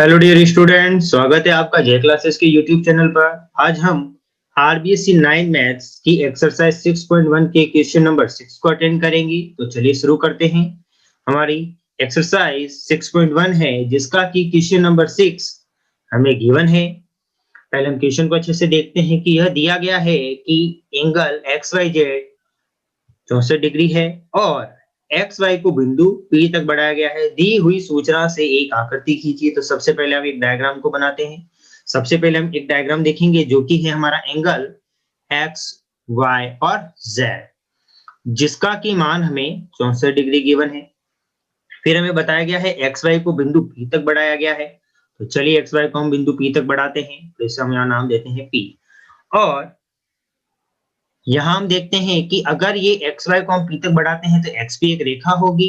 Hello dear student, स्वागत है आपका जे क्लासेस के यूट्यूब चैनल पर। आज हम आरबीएससी 9 मैथ्स की एक्सरसाइज 6.1 के क्वेश्चन नंबर 6 को अटेंड करेंगे। तो चलिए शुरू करते हैं। हमारी एक्सरसाइज 6.1 है जिसका कि क्वेश्चन नंबर 6 हमें गिवन है। पहले हम क्वेश्चन को अच्छे से देखते हैं कि यह दिया गया है कि angle X Y Z 64 degree है और एक्स वाई को बिंदु P तक बढ़ाया गया है। दी हुई सूचना से एक आकृति खींचिए। तो सबसे पहले हम एक डायग्राम को बनाते हैं। सबसे पहले हम एक डायग्राम देखेंगे जो कि है हमारा एंगल एक्स वाई और जेड, जिसका की मान हमें 64 डिग्री गिवन है। फिर हमें बताया गया है एक्स वाई को बिंदु P तक बढ़ाया गया है। तो चलिए एक्स वाई को हम बिंदु P तक बढ़ाते हैं। तो इसे हम यहाँ नाम देते हैं P। और यहाँ हम देखते हैं कि अगर ये एक्स वाई को हम P तक बढ़ाते हैं तो एक्स भी एक रेखा होगी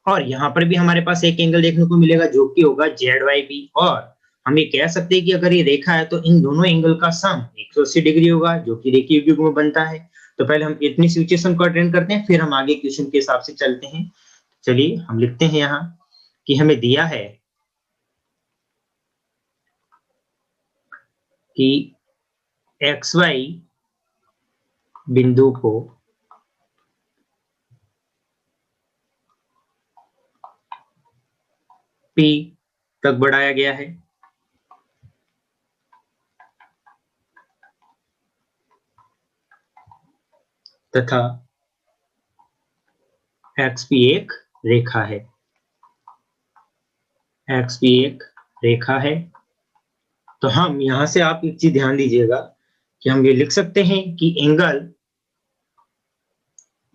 और यहाँ पर भी हमारे पास एक एंगल देखने को मिलेगा जो कि होगा जेड वाई बी। और हम ये कह सकते हैं कि अगर ये रेखा है तो इन दोनों एंगल का सम 180 डिग्री होगा जो कि रेखीय युग्म बनता है। तो पहले हम इतनी सिचुएशन को अटेंड करते हैं, फिर हम आगे क्वेश्चन के हिसाब से चलते हैं। चलिए हम लिखते हैं यहाँ कि हमें दिया है कि एक्स वाई बिंदु को P तक बढ़ाया गया है तथा एक्स भी एक रेखा है। एक्स भी एक रेखा है। तो हम यहां से आप एक चीज ध्यान दीजिएगा कि हम ये लिख सकते हैं कि angle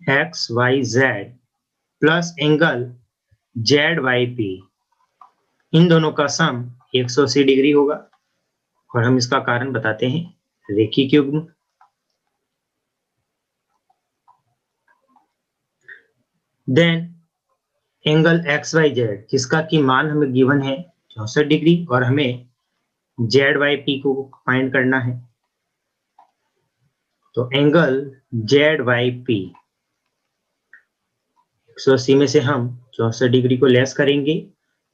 X Y Z plus angle Z Y P, इन दोनों का सम 180 डिग्री होगा। और हम इसका कारण बताते हैं, रेखीय युग्म। Then angle X Y Z जिसका की मान हमें गिवन है 64 डिग्री और हमें जेड वाई पी को फाइंड करना है। तो एंगल जेड वाई पी 180 में से हम 64 डिग्री को लेस करेंगे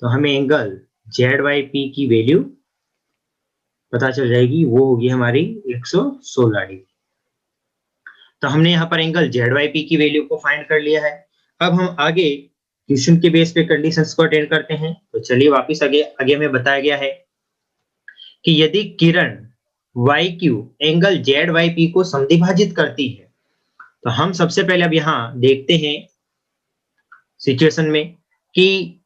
तो हमें एंगल जेड वाई पी की वैल्यू पता चल जाएगी, वो होगी हमारी 116 डिग्री। तो हमने यहाँ पर एंगल जेड वाई पी की वैल्यू को फाइंड कर लिया है। अब हम आगे क्वेश्चन के बेस पे कंडीशंस को अटेंड करते हैं। तो चलिए वापस आगे आगे हमें बताया गया है कि यदि किरण Y Q angle Z Y P को समद्विभाजित करती है, तो हम सबसे पहले अब यहाँ देखते हैं सिचुएशन में कि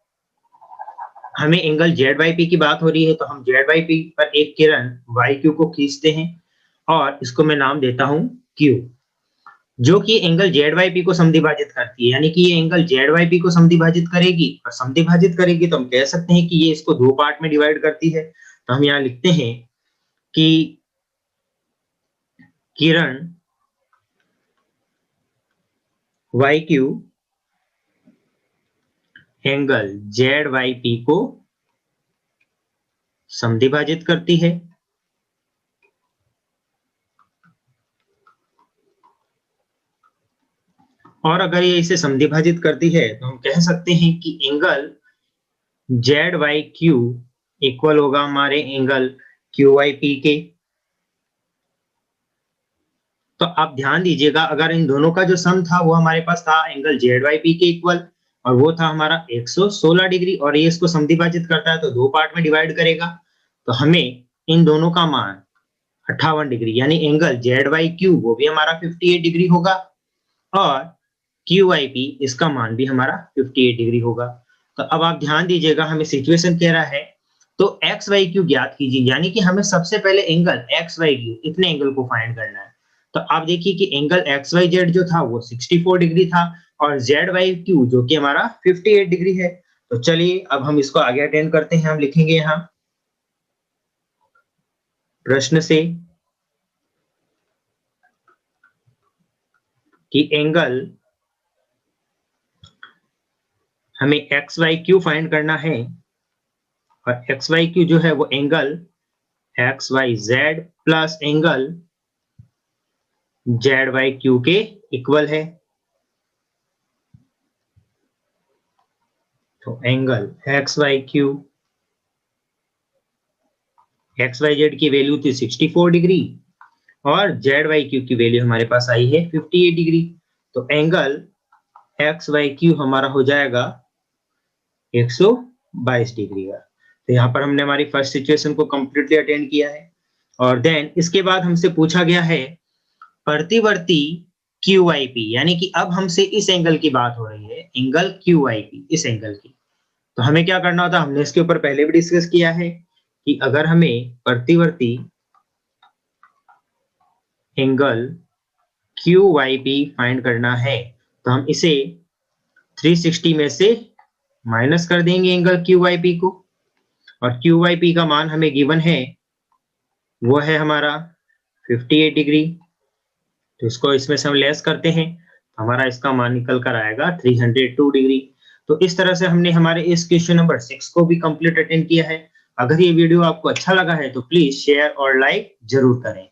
हमें एंगल जेड वाई पी की बात हो रही है। तो हम जेड वाई पी पर एक किरण वाई क्यू को खींचते हैं और इसको मैं नाम देता हूं क्यू, जो कि एंगल जेड वाई पी को समद्विभाजित करती है। यानी कि ये एंगल जेड वाई पी को समद्विभाजित करेगी और समद्विभाजित करेगी तो हम कह सकते हैं कि ये इसको दो पार्ट में डिवाइड करती है। तो हम यहाँ लिखते हैं कि किरण Y Q angle Z Y P को समद्विभाजित करती है। और अगर ये इसे समद्विभाजित करती है तो हम कह सकते हैं कि angle Z Y Q equal होगा हमारे एंगल क्यू वाई पी के। तो आप ध्यान दीजिएगा, अगर इन दोनों का जो सम था वो हमारे पास था एंगल जेड वाई पी के इक्वल, और वो था हमारा 116 डिग्री, और ये इसको समद्विभाजित करता है तो दो पार्ट में डिवाइड करेगा। तो हमें इन दोनों का मान 58 डिग्री यानी एंगल जेड वाई क्यू वो भी हमारा 58 डिग्री होगा और क्यू आई पी इसका मान भी हमारा 58 डिग्री होगा। तो अब आप ध्यान दीजिएगा, हमें सिचुएशन कह रहा है तो एक्स वाई क्यू ज्ञात कीजिए, यानी कि हमें सबसे पहले एंगल एक्स वाई क्यू इतने एंगल को फाइंड करना है। तो आप देखिए कि एंगल एक्स वाई जेड जो था वो 64 डिग्री था और जेड वाई क्यू जो कि हमारा 58 डिग्री है। तो चलिए अब हम इसको आगे अटेंड करते हैं। हम लिखेंगे यहाँ प्रश्न से कि एंगल हमें एक्स वाई क्यू फाइंड करना है और एक्स वाई क्यू जो है वो angle X Y Z plus angle Z Y Q के इक्वल है। तो angle X Y Q X Y Z की वैल्यू थी 64 डिग्री और जेड वाई क्यू की वैल्यू हमारे पास आई है 58 डिग्री। तो एंगल एक्स वाई क्यू हमारा हो जाएगा 122 डिग्री का। तो यहाँ पर हमने हमारी फर्स्ट सिचुएशन को कंप्लीटली अटेंड किया है। और देन इसके बाद हमसे पूछा गया है प्रतिवर्ती QYP, यानी कि अब हमसे इस एंगल की बात हो रही है, एंगल QYP, इस एंगल की। तो हमें क्या करना होता है, हमने इसके ऊपर पहले भी डिस्कस किया है कि अगर हमें प्रतिवर्ती एंगल QYP फाइंड करना है तो हम इसे 360 में से माइनस कर देंगे एंगल QYP को, और QYP का मान हमें गिवन है, वो है हमारा 58 डिग्री। तो इसको इसमें से हम लेस करते हैं, हमारा इसका मान निकल कर आएगा 302 डिग्री। तो इस तरह से हमने हमारे इस क्वेश्चन नंबर 6 को भी कंप्लीट अटेंड किया है। अगर ये वीडियो आपको अच्छा लगा है तो प्लीज शेयर और लाइक जरूर करें।